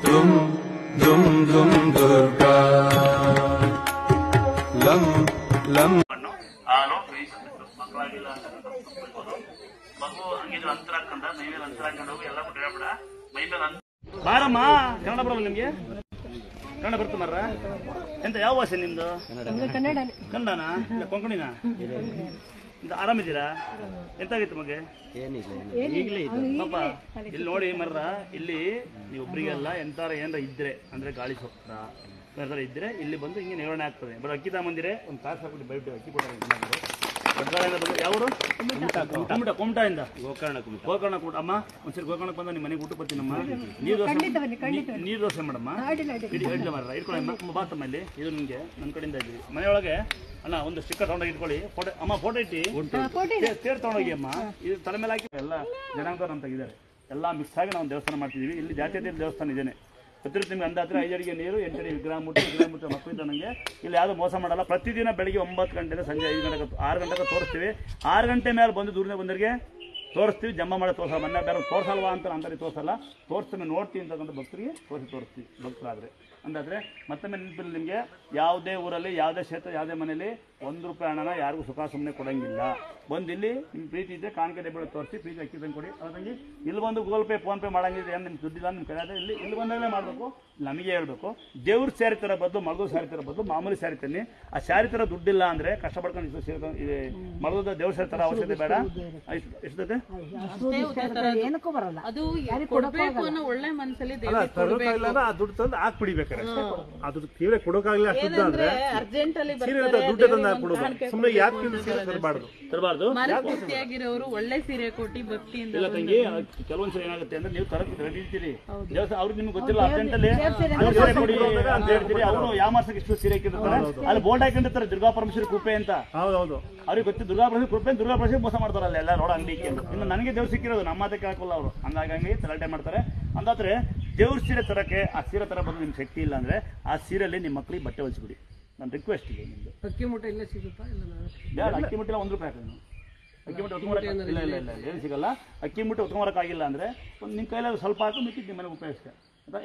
ದುಮ್ ದುಮ್ ದುಮ್ ದುರ್ಗಾ ಲಂ ಲಂ ಹಾಲು ಮಕ್ಕಳಾಗಿಲ್ಲ ಮಗು ಹಂಗಿದ್ರೆ ಅಂತರ ಹಾಕೊಂಡ ಮೈ ಮೇಲೆ ಅಂತರ ಹಾಕೊಂಡು ಹೋಗಿ ಎಲ್ಲ ಬಿಡ ಮೈ ಮೇಲೆ ಬಾರಮ್ಮ. ಕನ್ನಡ ಬರಲ್ಲ ನಿಮ್ಗೆ? ಕನ್ನಡ ಬರ್ತ ಮರ್ರ ಎಂತ ಯಾವ ಭಾಷೆ ನಿಮ್ದು? ಕನ್ನಡನಾ ಇಲ್ಲ ಕೊಂಕಣಿನಾ? ಆರಾಮಿದ್ದೀರಾ? ಎಂತಾಗಿತ್ತು ಮಗೆ? ಈಗಲೇ ಇತ್ತು ಪಾಪ. ಇಲ್ಲಿ ನೋಡಿ ಮರ್ರ, ಇಲ್ಲಿ ನೀವು ಒಬ್ಬರಿಗೆಲ್ಲ ಎಂತಾರ ಏನಾರ ಇದ್ರೆ ಅಂದ್ರೆ ಗಾಳಿ ಸೊಪ್ಪ ಇದ್ರೆ ಇಲ್ಲಿ ಬಂದು ಹಿಂಗೆ ನಿರ್ವಹಣೆ ಆಗ್ತದೆ. ಬರೋ ಅಕ್ಕಿ ತಗೊಂಬಂದಿರೆ ಒಂದು ಕಾಸು ಹಾಕ್ಬಿಟ್ಟು ಬೈಬಿಟ್ಟು ಅಕ್ಕಿ ಕೊಟ್ಟರೆ ಯಾವರು ಕೊಮಟಾಯಿಂದ ಗೋಕರ್ಣ ಕೂಟ ಅಮ್ಮ. ಒಂದ್ಸರಿ ಗೋಕರ್ಣಕ್ಕೆ ಬಂದ ನಿಮ್ಮ ಮನೆಗೆ ಊಟ ಬರ್ತೀನಮ್ಮ. ನೀರು ದೋಸೆ ಮಾಡಮ್ಮ. ಇಡ್ಲಿ ಮಾರ ಇಟ್ಕೊಳ್ಳಿ ಬಾತಮ್ಮ. ಇಲ್ಲಿ ಇದು ನಿಮಗೆ ನನ್ನ ಕಡೆಯಿಂದ ಇದ್ದೀವಿ. ಮನೆಯೊಳಗೆ ಅಣ್ಣ ಒಂದು ಸ್ಟಿಕ್ಕರ್ ತಗೊಂಡೋಗಿ ಇಟ್ಕೊಳ್ಳಿ. ಫೋಟೋ ಅಮ್ಮ, ಫೋಟೋ ಇಟ್ಟು ತೇರ್ ತಗೊಂಡೋಗಿ ಅಮ್ಮ. ಇದು ತಲೆ ಮೇಲೆ ಹಾಕಿ ಎಲ್ಲ ಜನಾಂಗದವ್ರು ಅಂತ ಇದ್ದಾರೆ. ಎಲ್ಲ ಮಿಕ್ಸ್ ಆಗಿ ನಾವು ದೇವಸ್ಥಾನ ಮಾಡ್ತಿದ್ದೀವಿ. ಇಲ್ಲಿ ಜಾತ್ಯತೀಯ ದೇವಸ್ಥಾನ ಇದ್ದೇನೆ. ಗೊತ್ತಿರುತ್ತೆ ನಿಮ್ಗೆ. ಅಂದಾದ್ರೆ 5 ಅಡಿಗೆ ನೀರು, 8 ಅಡಿ ವಿಗ್ರಹ ಮುಟ್ಟು ಮಕ್ಕಳು ಇದ್ದ ನನಗೆ ಇಲ್ಲಿ ಯಾವುದು ಮೋಸ ಮಾಡಲ್ಲ. ಪ್ರತಿದಿನ ಬೆಳಿಗ್ಗೆ 9 ಗಂಟೆಯಿಂದ ಸಂಜೆ 5 ಗಂಟೆಗೆ 6 ಗಂಟೆಗೆ ತೋರಿಸ್ತೀವಿ. 6 ಗಂಟೆ ಮೇಲೆ ಬಂದು ದೂರದಿಂದ ಬಂದರಿಗೆ ತೋರಿಸ್ತೀವಿ. ಜಮ್ಮ ಮಾಡಿ ತೋರಿಸಲ್ಲ. ಮೊನ್ನೆ ಬೇರೆ ತೋರಿಸಲ್ವಾ ಅಂತ ಅಂತಾರೆ. ತೋರಿಸಲ್ಲ, ತೋರಿಸ್ತೀವಿ ನೋಡ್ತೀವಿ ಅಂತಕ್ಕಂಥ ಭಕ್ತರಿಗೆ ತೋರಿಸ್ತೀವಿ. ಭಕ್ತರಾದರೆ ಅಂದಾದರೆ ಮತ್ತೊಮ್ಮೆ ನೆನಪಿಲ್ಲ ನಿಮಗೆ, ಯಾವುದೇ ಊರಲ್ಲಿ ಯಾವುದೇ ಕ್ಷೇತ್ರ ಯಾವುದೇ ಮನೇಲಿ 1 ರೂಪಾಯಿ ಹಣನ ಯಾರಿಗೂ ಸುಖ ಸುಮ್ಮನೆ ಕೊಡೋಂಗಿಲ್ಲ. ಬಂದು ಇಲ್ಲಿ ನಿಮ್ಮ ಪ್ರೀತಿ ಇದ್ದರೆ ಕಾಣಿಕೆ ಡಬ್ಬಿ ತೋರಿಸಿ ಪ್ರೀತಿ ಅಕ್ಕಿ ತಂದು ಕೊಡಿ. ಅದಂಗೆ ಇಲ್ಲಿ ಬಂದು ಗೂಗಲ್ ಪೇ ಫೋನ್ ಪೇ ಮಾಡಂಗಿದ್ರೆ ಏನು ನಿಮ್ಗೆ ದುಡ್ಡಿಲ್ಲ ನಿಮ್ಮ ಕಡೆ ಇಲ್ಲಿ ಬಂದಾಗಲೇ ಮಾಡಬೇಕು. ನಮಗೆ ಹೇಳಬೇಕು. ದೇವ್ರ ಸ್ಯಾರಿ ಥರ ಬದಲು ಮಗು ಸ್ಯಾರಿ ಥರ ಬದಲು ಮಾಮೂಲಿ ಸ್ಯಾರಿ ತನ್ನಿ. ಆ ಸ್ಯಾರಿ ಥರ ದುಡ್ಡಿಲ್ಲ ಅಂದರೆ ಕಷ್ಟಪಡ್ಕೊಂಡು ಇದು ಮಗದ ದೇವ್ರ ಸ್ಯಾರಿ ಥರ ಅವಶ್ಯಕತೆ ಬೇಡ. ಎಷ್ಟತೆ ಏನಕ್ಕೂ ಬರಲ್ಲ. ಅದು ಒಳ್ಳೆ ಮನಸ್ಸಲ್ಲಿ ಆ ದುಡ್ಡು ತಂದು ಹಾಕ್ಬಿಡಿಬೇಕಾರೆ ಅದು ತೀವ್ರ ಕೊಡೋಕಾಗಲ್ಲ. ಅಷ್ಟು ಅಂದ್ರೆ ಅರ್ಜೆಂಟ್ ಅಲ್ಲಿ ದುಡ್ಡು ತಂದು ಹಾಕ್ಬಿಡೋದು. ಸುಮ್ಮನೆ ಯಾಕೆ ತರಬಾರ್ದು. ಮನಸ್ಫೂರ್ತಿಯಾಗಿರೋರು ಒಳ್ಳೆ ಸೀರೆ ಕೊಟ್ಟು ಭಕ್ತಿಯಿಂದ. ಇಲ್ಲ ತಂಗಿ, ಕೆಲವೊಂದ್ಸರಿ ಏನಾಗುತ್ತೆ ಅಂದ್ರೆ ನೀವು ತರಕ್ಕೆ ರೆಡಿ ಇರ್ತೀರಿ. ದೇವಸ್ಥಾನ ಅವ್ರಿಗೆ ನಿಮ್ಗೆ ಗೊತ್ತಿಲ್ಲ, ಅರ್ಜೆಂಟಲ್ಲಿ ಕೊಡಿ ಅಂತ ಹೇಳ್ತೀರಿ. ಅವರು ಯಾವ ಮಾಸಕ್ಕೆ ಇಷ್ಟು ಸೀರೆ ಹಾಕಿರ್ತಾರೆ. ಅಲ್ಲಿ ಬೋರ್ಡ್ ಹಾಕೊಂಡಿರ್ತಾರೆ ದುರ್ಗಾ ಪರಮೇಶ್ವರಿ ಕೃಪೆ ಅಂತ. ಹೌದೌದು, ಅವ್ರಿಗೆ ಗೊತ್ತಿ ದುರ್ಗಾ ಪರಮೇಶ್ವರಿ ಕೃಪೆ, ದುರ್ಗಾ ಪರಮೇಶ್ವರಿ ಮೋಸ ಮಾಡ್ತಾರಲ್ಲ ಎಲ್ಲ ನೋಡ ಅಂಗಡಿ. ಇನ್ನು ನನಗೆ ದೇವ್ರು ಸಿಕ್ಕಿರೋದು, ನಮ್ಮ ಮಾತಕ್ಕೆ ಹಾಕಲ್ಲ ಅವರು. ಹಂಗಾಗಿ ತಲಾಟೆ ಮಾಡ್ತಾರೆ. ಅಂದಾದ್ರೆ ದೇವ್ರ ಸೀರೆ ತರಕ್ಕೆ ಆ ಸೀರೆ ತರ ಬಂದು ನಿಮ್ಗೆ ಶಕ್ತಿ ಇಲ್ಲ ಅಂದ್ರೆ ಆ ಸೀರೆಯಲ್ಲಿ ನಿಮ್ಮ ಮಕ್ಕಳಿಗೆ ಬಟ್ಟೆ ಹೊಲಿಸ್ಬಿಡಿ. ನನ್ನ ರಿಕ್ವೆಸ್ಟ್ ಇದೆ ನಿಮ್ದು. ಅಕ್ಕಿ ಮೂಟೆ ಇಲ್ಲ ಸಿಗುತ್ತಾ? ಬೇಡ, ಅಕ್ಕಿ ಮುಟ್ಟೆ 1 ರೂಪಾಯಿ ಹಾಕೋದು. ಅಕ್ಕಿ ಮುಟ್ಟೆ ಹೊತ್ಕೊಂಬರಕ್ಕೆ ಇಲ್ಲ ಏನು ಸಿಗಲ್ಲ. ಅಕ್ಕಿ ಮುಟ್ಟೆ ಹೊತ್ಕೊಂಬರಕ್ಕಾಗಿಲ್ಲ ಅಂದರೆ ಒಂದು ನಿಮ್ಮ ಕೈಲಾದ ಸ್ವಲ್ಪ ಹಾಕಿ ಮಿಕ್ಕಿದ್ದು ನಿಮ್ಮ ಮನೆಗೆ ಉಪಯೋಗಿಸ್ತೆ.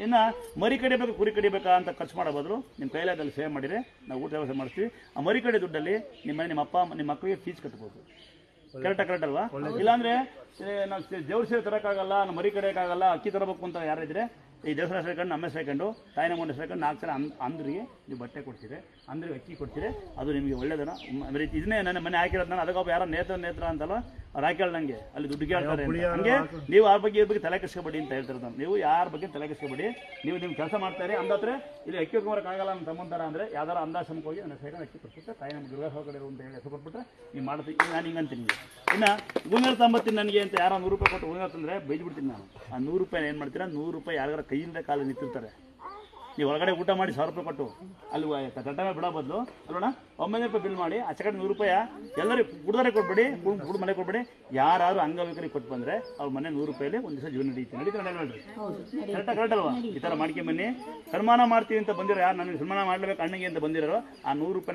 ಇನ್ನು ಮರಿ ಕಡಿಬೇಕು ಕುರಿ ಕಡಿಬೇಕಾ ಅಂತ ಖರ್ಚು ಮಾಡೋ ಬದಲು ನಿಮ್ಮ ಕೈಲಾದಲ್ಲಿ ಸೇವ್ ಮಾಡಿದರೆ ನಾವು ಊಟ ವ್ಯವಸ್ಥೆ ಮಾಡ್ತೀವಿ. ಆ ಮರಿ ಕಡೆ ದುಡ್ಡಲ್ಲಿ ನಿಮ್ಮ ಅಪ್ಪ ನಿಮ್ಮ ಮಕ್ಕಳಿಗೆ ಫೀಸ್ ಕಟ್ಬೋದು. ಕರೆಕ್ಟ್ ಅಲ್ವಾ? ಇಲ್ಲಾಂದರೆ ನಾವು ದೇವ್ರ ಸೇವೆ ತರೋಕ್ಕಾಗಲ್ಲ, ನಾವು ಮರಿ ಕಡಿಯೋಕ್ಕಾಗಲ್ಲ, ಅಕ್ಕಿ ತರಬೇಕು ಅಂತ ಯಾರಿದ್ರೆ ಈ ದೇವಸ್ಥಾನ ಸೇರ್ಕೊಂಡು ನಮ್ಮ ಸೇರ್ಕೊಂಡು ತಾಯಿನ ಮುಂದೆ ಸೇರ್ಕೊಂಡು 4 ಸಲ ಅಂದ್ರಿಗೆ ನೀವು ಬಟ್ಟೆ ಕೊಡ್ತೀರಿ, ಅಂದ್ರಿಗೆ ಅಕ್ಕಿ ಕೊಡ್ತೀರಿ. ಅದು ನಿಮಗೆ ಒಳ್ಳೇದನ. ಇದನ್ನೇ ನನ್ನ ಮನೆ ಹಾಕಿರೋದು. ನಾನು ಅದಕ್ಕೊಬ್ಬ ಯಾರೋ ನೇತ್ರ ಅಂತಲ್ಲ ಅವ್ರು ಹಾಕೇಳ ನನಗೆ ಅಲ್ಲಿ ದುಡ್ಡು ಕೇಳ್ತಾರೆ. ಹಂಗೆ ನೀವು ಆ ಬಗ್ಗೆ ತಲೆ ಕೆಡಿಸ್ಕೊಬೇಡಿ ಅಂತ ಹೇಳ್ತಾರೆ. ನಾನು ನೀವು ಯಾರ ಬಗ್ಗೆ ತಲೆ ಕೆಡಿಸ್ಕೊಬೇಡಿ. ನೀವು ನಿಮ್ಮ ಕೆಲಸ ಮಾಡ್ತಾರೆ. ಅಂದಾದ್ರೆ ಇಲ್ಲಿ ಅಕ್ಕಿ ಹೊತ್ಕೊಂಬರಕ್ಕಾಗಲ್ಲ ನಮ್ಮ ತಮ್ಮಂತರ ಅಂದರೆ ಯಾವ್ದಾರು ಅಂದಾಶ್ರಮಕ್ಕೆ ಹೋಗಿ ನನ್ನ ಸೇರ್ಕೊಂಡು ಅಕ್ಕಿ ಕೊಟ್ಬಿಟ್ಟು ತಾಯಿ ನಮ್ಮ ದುರ್ಗಾ ಕಡೆ ಅಂತ ಹೇಳಿ ಹೆಸರು ಕೊಟ್ಬಿಟ್ರೆ ನೀವು ಮಾಡ್ತೀವಿ. ನಾನು ಹಿಂಗಂತೀನಿ. ಇನ್ನು ಉಂಗರ ತಂಬತ್ತೀನಿ ನನಗೆ ಅಂತ ಯಾರೋ 100 ರೂಪಾಯಿ ಕೊಟ್ಟು ಉಂಗರ ತಂದರೆ ಬೈದ್ಬಿಡ್ತೀನಿ ನಾನು. ಆ 100 ರೂಪಾಯಿ ಏನು ಮಾಡ್ತೀರಾ? 100 ರೂಪಾಯಿ ಯಾರಿಗಾರ ಕೈಯಿಂದ ಕಾಲು ನಿಂತಿರ್ತಾರೆ. ನೀವು ಒಳಗಡೆ ಊಟ ಮಾಡಿ 1000 ರೂಪಾಯಿ ಕೊಟ್ಟು ಅಲ್ಲಿ ತಟ್ಟ ಮೇಲೆ ಬಿಡೋ ಬದಲು ಅಲ್ಲೋಣ 900 ರೂಪಾಯಿ ಬಿಲ್ ಮಾಡಿ ಆ ಸೆಕೆಂಡ್ 100 ರೂಪಾಯಿ ಎಲ್ಲರಿಗೂ ಕುಡ್ದಾರೆ ಕೊಟ್ಬಿಡಿ, ಕುಡ್ ಮನೆ ಕೊಟ್ಬಿಡಿ. ಯಾರು ಅಂಗವಿಕರಿಗೆ ಕೊಟ್ಟು ಬಂದರೆ ಅವ್ರ ಮನೆ 100 ರೂಪಾಯಲ್ಲಿ ಒಂದು ದಿವಸ ಜೀವನ ನಡೀತಾರೆ ನೋಡ್ರಿ. ಕರೆಕ್ಟ್ ಅಲ್ವಾ? ಈ ಥರ ಮಾಡ್ಕೊಂಬನ್ನಿ. ಸನ್ಮಾನ ಮಾಡ್ತೀವಿ ಅಂತ ಬಂದಿರೋ ಯಾರು ನನಗೆ ಸನ್ಮಾನ ಮಾಡಲೇಬೇಕು ಅಣ್ಣಗೆ ಅಂತ ಬಂದಿರೋ ಆ 100 ರೂಪಾಯಿ